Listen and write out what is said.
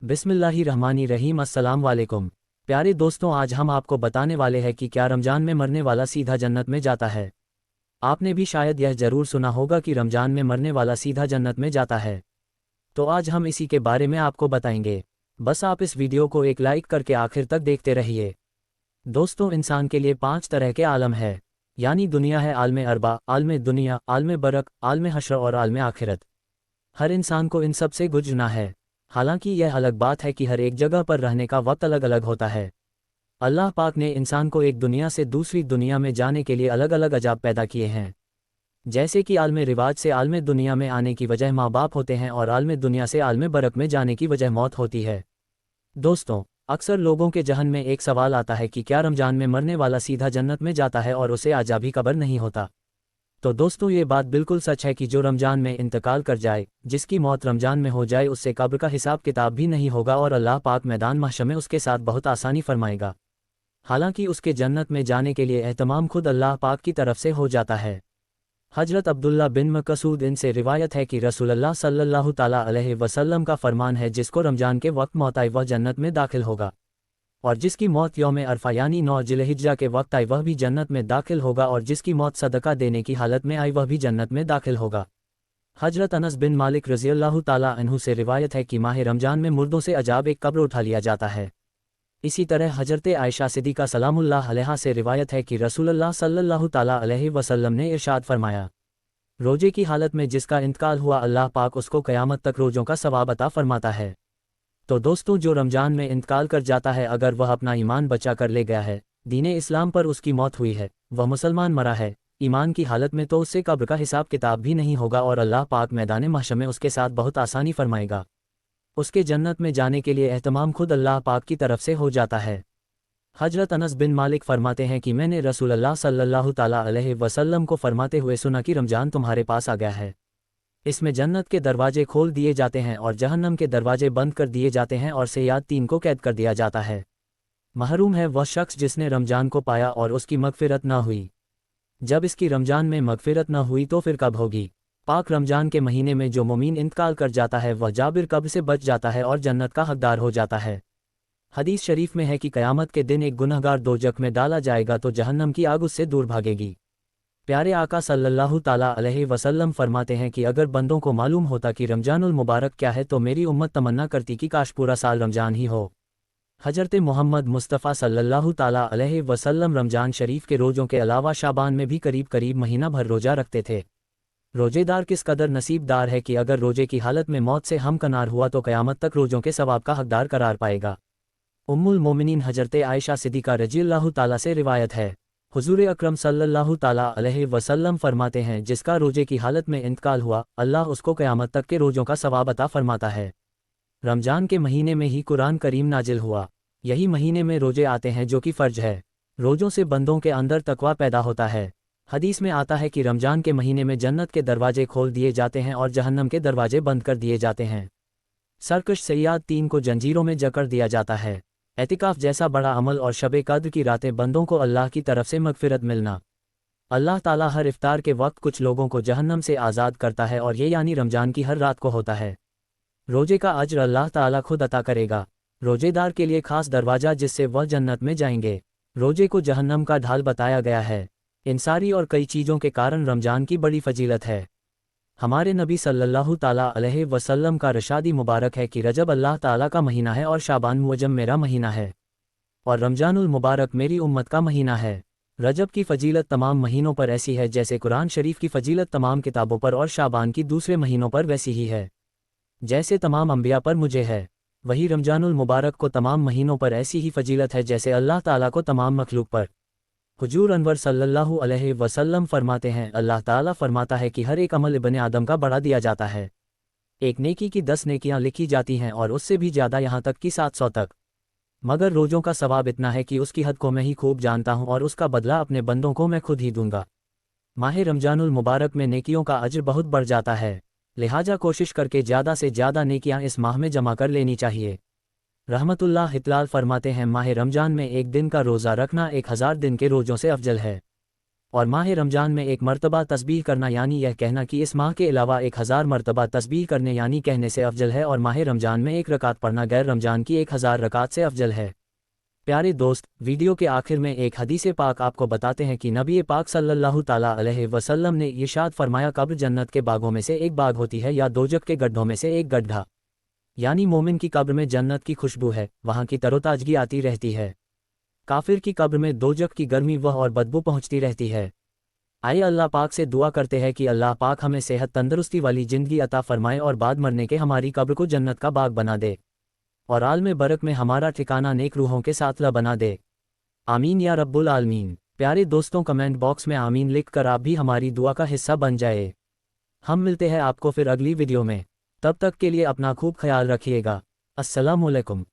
बिस्मिल्लाहिर्रहमानिर्रहीम। अस्सलाम वालेकुम। प्यारे दोस्तों, आज हम आपको बताने वाले हैं कि क्या रमज़ान में मरने वाला सीधा जन्नत में जाता है। आपने भी शायद यह ज़रूर सुना होगा कि रमज़ान में मरने वाला सीधा जन्नत में जाता है। तो आज हम इसी के बारे में आपको बताएंगे। बस आप इस वीडियो को एक लाइक करके आखिर तक देखते रहिए। दोस्तों, इंसान के लिए 5 तरह के आलम है, यानी दुनिया है आलम अरबा, आलम दुनिया, आलम बरक, आलम हशर और आलम आखिरत। हर इंसान को इन सब से गुजरना है। हालांकि यह अलग बात है कि हर एक जगह पर रहने का वक्त अलग अलग होता है। अल्लाह पाक ने इंसान को एक दुनिया से दूसरी दुनिया में जाने के लिए अलग अलग अजाब पैदा किए हैं। जैसे कि आलम रिवाज से आलम दुनिया में आने की वजह माँ बाप होते हैं और आलम दुनिया से आलम बरक में जाने की वजह मौत होती है। दोस्तों, अक्सर लोगों के जहन में एक सवाल आता है कि क्या रमज़ान में मरने वाला सीधा जन्नत में जाता है और उसे आजाबी कब्र नहीं होता। तो दोस्तों, ये बात बिल्कुल सच है कि जो रमज़ान में इंतकाल कर जाए, जिसकी मौत रमज़ान में हो जाए, उससे कब्र का हिसाब किताब भी नहीं होगा और अल्लाह पाक मैदान महशर में उसके साथ बहुत आसानी फरमाएगा। हालांकि उसके जन्नत में जाने के लिए एहतमाम खुद अल्लाह पाक की तरफ से हो जाता है। हजरत अब्दुल्ला बिन मकसूद इनसे रिवायत है कि रसूलुल्लाह सल्लल्लाहु ताला अलैहि वसल्लम का फरमान है, जिसको रमज़ान के वक्त मौत आई वह जन्नत में दाखिल होगा, और जिसकी मौत यौम अरफा यानी 9 जिलहिज्जा के वक्त आई वह भी जन्नत में दाखिल होगा, और जिसकी मौत सदका देने की हालत में आई वह भी जन्नत में दाखिल होगा। हजरत अनस बिन मालिक रज़ियल्लाहु ताला अन्हु से रिवायत है कि माह रमज़ान में मुर्दों से अजाब एक कब्र उठा लिया जाता है। इसी तरह हजरत आयशा सिद्दीक़ा सलामुल्लाह अलैहा से रिवायत है कि रसूलुल्लाह सल्लल्लाहु ताला अलैहि वसल्लम ने इरशाद फरमाया, रोजे की हालत में जिसका इंतकाल हुआ, अल्लाह पाक उसको क़यामत तक रोजों का सवाब अता फरमाता है। तो दोस्तों, जो रमज़ान में इंतकाल कर जाता है, अगर वह अपना ईमान बचा कर ले गया है, दीन इस्लाम पर उसकी मौत हुई है, वह मुसलमान मरा है ईमान की हालत में, तो उससे कब्र का हिसाब किताब भी नहीं होगा और अल्लाह पाक मैदान महशर में उसके साथ बहुत आसानी फरमाएगा। उसके जन्नत में जाने के लिए एहतमाम खुद अल्लाह पाक की तरफ से हो जाता है। हजरत अनस बिन मालिक फरमाते हैं कि मैंने रसूलुल्लाह सल्लल्लाहु ताला अलैहि वसल्लम को फरमाते हुए सुना कि रमज़ान तुम्हारे पास आ गया है। इसमें जन्नत के दरवाजे खोल दिए जाते हैं और जहन्नम के दरवाजे बंद कर दिए जाते हैं और सयाद 3 को कैद कर दिया जाता है। महरूम है वह शख्स जिसने रमज़ान को पाया और उसकी मगफिरत न हुई। जब इसकी रमज़ान में मगफिरत न हुई तो फिर कब होगी। पाक रमज़ान के महीने में जो मोमीन इंतकाल कर जाता है, वह जाबिर कब्र से बच जाता है और जन्नत का हकदार हो जाता है। हदीस शरीफ में है कि क़यामत के दिन एक गुनहगार दोज़ख में डाला जाएगा तो जहन्नम की आग उससे दूर भागेगी। प्यारे आका सल्लल्लाहु ताला अलैहि वसल्लम फरमाते हैं कि अगर बंदों को मालूम होता कि रमज़ानुल मुबारक क्या है तो मेरी उम्मत तमन्ना करती कि काश पूरा साल रमज़ान ही हो। हजरत मोहम्मद मुस्तफ़ा सल्लल्लाहु ताला अलैहि वसल्लम रमज़ान शरीफ के रोज़ों के अलावा शाबान में भी करीब करीब महीना भर रोज़ा रखते थे। रोज़ेदार किस कदर नसीबदार है कि अगर रोज़े की हालत में मौत से हमकनार हुआ तो क़यामत तक रोज़ों के सवाब का हकदार करार पाएगा। उम्मुल मोमिनीन हजरत आयशा सिद्दीक़ा रज़ियल्लाहु ताला से रिवायत है, हुज़ूर अकरम सल्लल्लाहु ताला अलैहि वसल्लम फरमाते हैं, जिसका रोजे की हालत में इंतकाल हुआ, अल्लाह उसको क़यामत तक के रोज़ों का सवाब अता फरमाता है। रमज़ान के महीने में ही कुरान करीम नाजिल हुआ। यही महीने में रोजे आते हैं जो कि फ़र्ज है। रोज़ों से बंदों के अंदर तकवा पैदा होता है। हदीस में आता है कि रमज़ान के महीने में जन्नत के दरवाजे खोल दिए जाते हैं और जहन्नम के दरवाजे बंद कर दिए जाते हैं। सरकश सयाद 3 को जंजीरों में जकड़ दिया जाता है। एतिकाफ जैसा बड़ा अमल और शबे कद्र की रातें बंदों को अल्लाह की तरफ से मगफिरत मिलना। अल्लाह ताला हर इफ्तार के वक्त कुछ लोगों को जहन्नम से आज़ाद करता है और ये यानी रमज़ान की हर रात को होता है। रोजे का अज्र अल्लाह ताला खुद अता करेगा। रोजेदार के लिए खास दरवाज़ा जिससे वह जन्नत में जाएंगे। रोजे को जहन्नम का ढाल बताया गया है। इन सारी और कई चीज़ों के कारण रमज़ान की बड़ी फजीलत है। हमारे नबी सल्लल्लाहु ताला अलैहि वसल्लम का रशादी मुबारक है कि रजब अल्लाह ताला का महीना है और शाबान मुअज्जम मेरा महीना है और रमज़ानुल मुबारक मेरी उम्मत का महीना है। रजब की फजीलत तमाम महीनों पर ऐसी है जैसे कुरान शरीफ की फजीलत तमाम किताबों पर और शाबान की दूसरे महीनों पर वैसी ही है। जैसे तमाम अंबिया पर मुझे है, वही रमज़ानुल मुबारक को तमाम महीनों पर ऐसी ही फजीलत है जैसे अल्लाह ताला को तमाम मखलूक पर। हुजूर अनवर सल्लल्लाहु अलैहि वसल्लम फरमाते हैं, अल्लाह ताला फरमाता है कि हर एक अमल इब्ने आदम का बढ़ा दिया जाता है। एक नेकी की 10 नेकियां लिखी जाती हैं और उससे भी ज़्यादा, यहाँ तक कि 700 तक। मगर रोज़ों का सवाब इतना है कि उसकी हद को मैं ही खूब जानता हूँ और उसका बदला अपने बंदों को मैं खुद ही दूंगा। माह रमज़ानुल मुबारक में नेकियों का अज्र बहुत बढ़ जाता है, लिहाजा कोशिश करके ज़्यादा से ज़्यादा नेकियां इस माह में जमा कर लेनी चाहिए। रहमतुल्लाह हितलाल फरमाते हैं, माह रमज़ान में एक दिन का रोज़ा रखना 1000 दिन के रोज़ों से अफजल है। और माह रमजान में एक मर्तबा तस्बीह करना यानी यह कहना कि इस माह के अलावा 1000 मर्तबा तस्बीह करने यानी कहने से अफजल है, और माह रमजान में एक रकात पढ़ना गैर रमजान की 1000 रकात से अफजल है। प्यारे दोस्त, वीडियो के आखिर में एक हदीस पाक आपको बताते हैं कि नबी पाक सल्लल्लाहु ताला अलैहि वसल्लम ने इरशाद फरमाया, कब्र जन्नत के बागों में से एक बाग होती है या दोजख के गड्ढों में से एक गड्ढा। यानी मोमिन की कब्र में जन्नत की खुशबू है, वहाँ की तरोताजगी आती रहती है। काफिर की कब्र में दोजख की गर्मी वह और बदबू पहुँचती रहती है। आइए अल्लाह पाक से दुआ करते हैं कि अल्लाह पाक हमें सेहत तंदुरुस्ती वाली ज़िंदगी अता फरमाए और बाद मरने के हमारी कब्र को जन्नत का बाग बना दे, और आलम बरक में हमारा ठिकाना नेक रूहों के साथ ला बना दे। आमीन या रब्बुल आलमीन। प्यारे दोस्तों, कमेंट बॉक्स में आमीन लिख कर आप भी हमारी दुआ का हिस्सा बन जाए। हम मिलते हैं आपको फिर अगली वीडियो में। तब तक के लिए अपना खूब ख्याल रखिएगा। अस्सलामुअलैकुम।